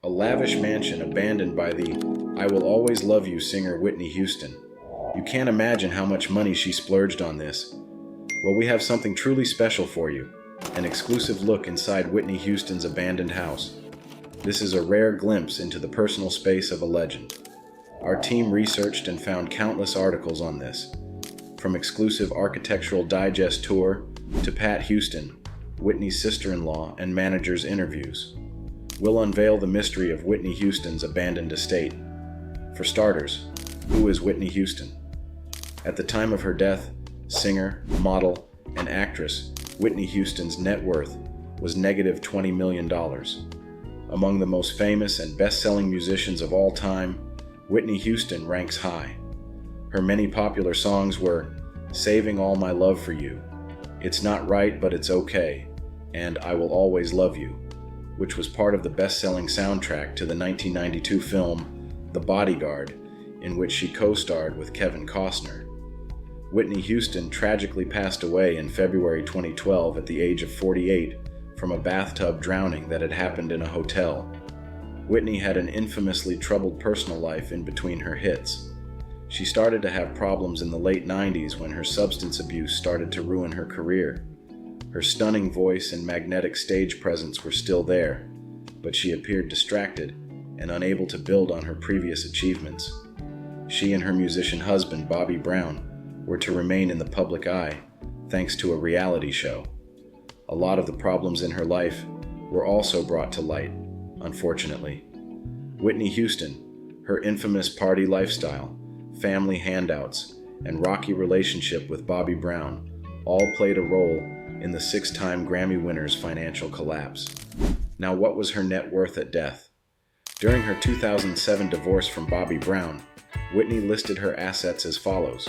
a lavish mansion abandoned by the "I Will Always Love You" singer Whitney Houston. You can't imagine how much money she splurged on this. Well, we have something truly special for you, an exclusive look inside Whitney Houston's abandoned house. This is a rare glimpse into the personal space of a legend. Our team researched and found countless articles on this, from exclusive Architectural Digest tour to Pat Houston, Whitney's sister-in-law and manager's interviews. We'll unveil the mystery of Whitney Houston's abandoned estate. For starters, who is Whitney Houston? At the time of her death, singer, model, and actress Whitney Houston's net worth was negative $20 million. Among the most famous and best-selling musicians of all time, Whitney Houston ranks high. Her many popular songs were "Saving All My Love for You," "It's Not Right But It's Okay," and "I Will Always Love You," which was part of the best-selling soundtrack to the 1992 film The Bodyguard, in which she co-starred with Kevin Costner. Whitney Houston tragically passed away in February 2012 at the age of 48 from a bathtub drowning that had happened in a hotel. Whitney had an infamously troubled personal life in between her hits. She started to have problems in the late 90s when her substance abuse started to ruin her career. Her stunning voice and magnetic stage presence were still there, but she appeared distracted and unable to build on her previous achievements. She and her musician husband, Bobby Brown, were to remain in the public eye thanks to a reality show. A lot of the problems in her life were also brought to light, unfortunately. Whitney Houston, her infamous party lifestyle, family handouts, and rocky relationship with Bobby Brown all played a role in the 6-time Grammy winner's financial collapse. Now, what was her net worth at death? During her 2007 divorce from Bobby Brown, Whitney listed her assets as follows: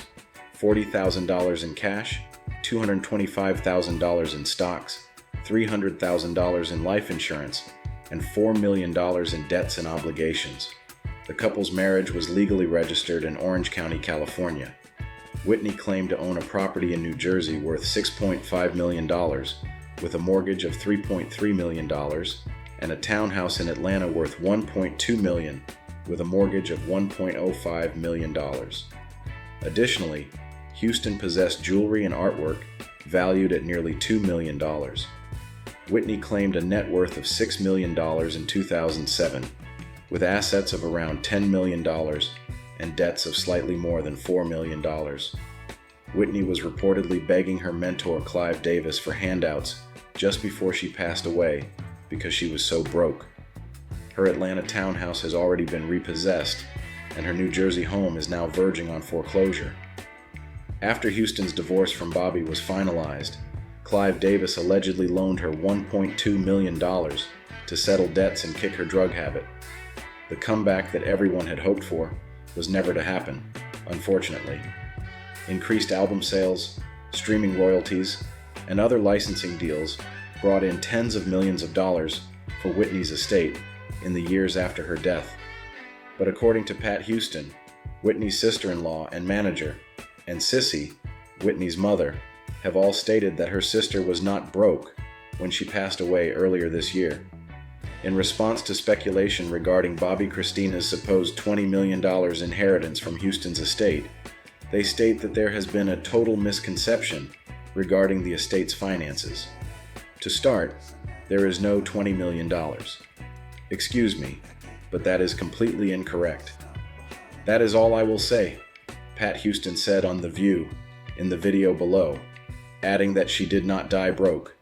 $40,000 in cash, $225,000 in stocks, $300,000 in life insurance, and $4 million in debts and obligations. The couple's marriage was legally registered in Orange County, California. Whitney claimed to own a property in New Jersey worth $6.5 million, with a mortgage of $3.3 million, and a townhouse in Atlanta worth $1.2 million, with a mortgage of $1.05 million. Additionally, Houston possessed jewelry and artwork valued at nearly $2 million. Whitney claimed a net worth of $6 million in 2007, with assets of around $10 million and debts of slightly more than $4 million. Whitney was reportedly begging her mentor Clive Davis for handouts just before she passed away because she was so broke. Her Atlanta townhouse has already been repossessed, and her New Jersey home is now verging on foreclosure. After Houston's divorce from Bobby was finalized, Clive Davis allegedly loaned her $1.2 million to settle debts and kick her drug habit. The comeback that everyone had hoped for was never to happen, unfortunately. Increased album sales, streaming royalties, and other licensing deals brought in tens of millions of dollars for Whitney's estate in the years after her death. But according to Pat Houston, Whitney's sister-in-law and manager, and Sissy, Whitney's mother, have all stated that her sister was not broke when she passed away earlier this year. In response to speculation regarding Bobby Christina's supposed $20 million inheritance from Houston's estate, they state that there has been a total misconception regarding the estate's finances. To start, there is no $20 million. Excuse me, but that is completely incorrect. That is all I will say, Pat Houston said on The View in the video below, adding that she did not die broke.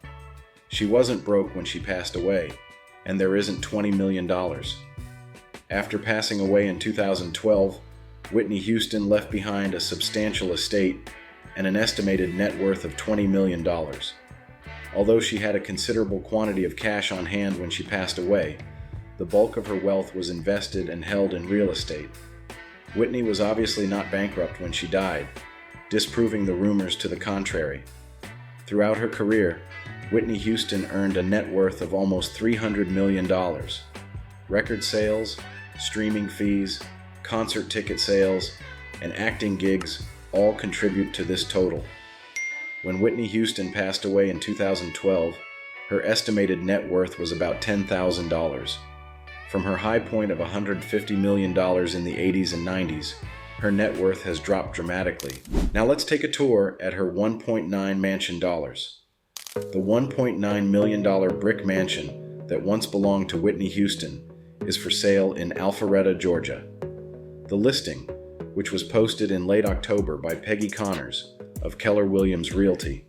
She wasn't broke when she passed away, and there isn't $20 million. After passing away in 2012, Whitney Houston left behind a substantial estate and an estimated net worth of $20 million. Although she had a considerable quantity of cash on hand when she passed away, the bulk of her wealth was invested and held in real estate. Whitney was obviously not bankrupt when she died, disproving the rumors to the contrary. Throughout her career, Whitney Houston earned a net worth of almost $300 million. Record sales, streaming fees, concert ticket sales, and acting gigs all contribute to this total. When Whitney Houston passed away in 2012, her estimated net worth was about $10,000. From her high point of $150 million in the 80s and 90s, her net worth has dropped dramatically. Now let's take a tour at her $1.9 mansion dollars. The $1.9 million brick mansion that once belonged to Whitney Houston is for sale in Alpharetta, Georgia. The listing, which was posted in late October by Peggy Connors of Keller Williams Realty,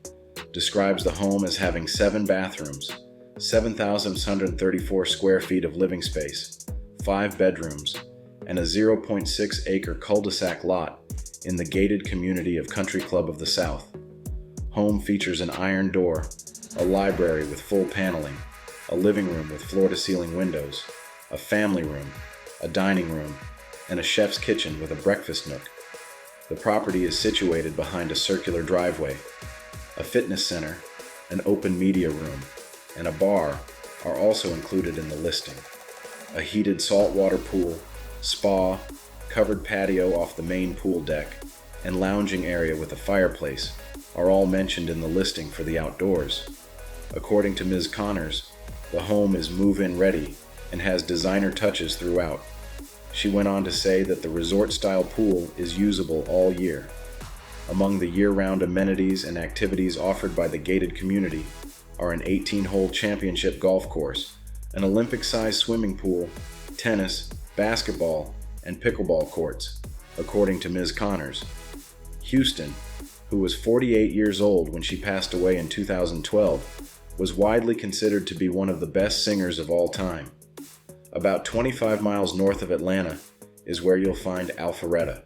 describes the home as having 7 bathrooms, 7,634 square feet of living space, 5 bedrooms, and a 0.6-acre cul-de-sac lot in the gated community of Country Club of the South. Home features an iron door, a library with full paneling, a living room with floor-to-ceiling windows, a family room, a dining room, and a chef's kitchen with a breakfast nook. The property is situated behind a circular driveway. A fitness center, an open media room, and a bar are also included in the listing. A heated saltwater pool, spa, covered patio off the main pool deck, and lounging area with a fireplace are all mentioned in the listing for the outdoors. According to Ms. Connors, the home is move-in ready and has designer touches throughout. She went on to say that the resort-style pool is usable all year. Among the year-round amenities and activities offered by the gated community are an 18-hole championship golf course, an Olympic-sized swimming pool, tennis, basketball, and pickleball courts, according to Ms. Connors. Houston, who was 48 years old when she passed away in 2012, was widely considered to be one of the best singers of all time. About 25 miles north of Atlanta is where you'll find Alpharetta.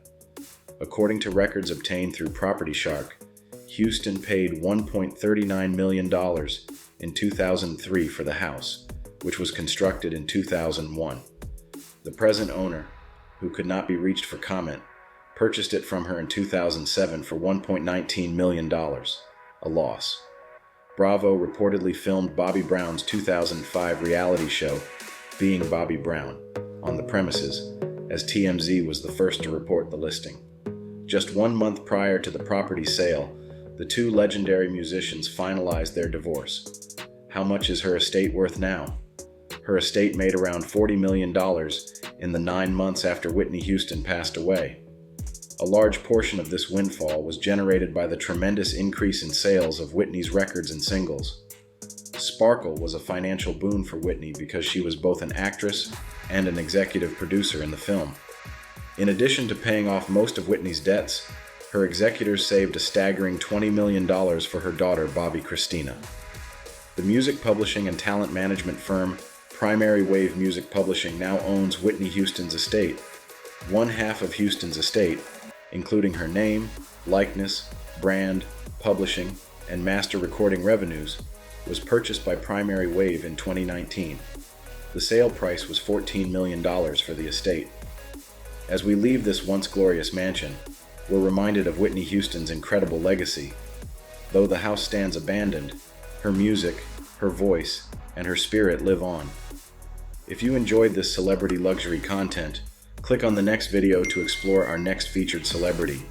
According to records obtained through Property Shark, Houston paid $1.39 million in 2003 for the house, which was constructed in 2001. The present owner, who could not be reached for comment, purchased it from her in 2007 for $1.19 million, a loss. Bravo reportedly filmed Bobby Brown's 2005 reality show, Being Bobby Brown, on the premises, as TMZ was the first to report the listing. Just 1 month prior to the property's sale, the two legendary musicians finalized their divorce. How much is her estate worth now? Her estate made around $40 million in the 9 months after Whitney Houston passed away. A large portion of this windfall was generated by the tremendous increase in sales of Whitney's records and singles. Sparkle was a financial boon for Whitney because she was both an actress and an executive producer in the film. In addition to paying off most of Whitney's debts, her executors saved a staggering $20 million for her daughter, Bobby Christina. The music publishing and talent management firm Primary Wave Music Publishing now owns Whitney Houston's estate. One half of Houston's estate, including her name, likeness, brand, publishing, and master recording revenues, was purchased by Primary Wave in 2019. The sale price was $14 million for the estate. As we leave this once glorious mansion, we're reminded of Whitney Houston's incredible legacy. Though the house stands abandoned, her music, her voice, and her spirit live on. If you enjoyed this celebrity luxury content, click on the next video to explore our next featured celebrity.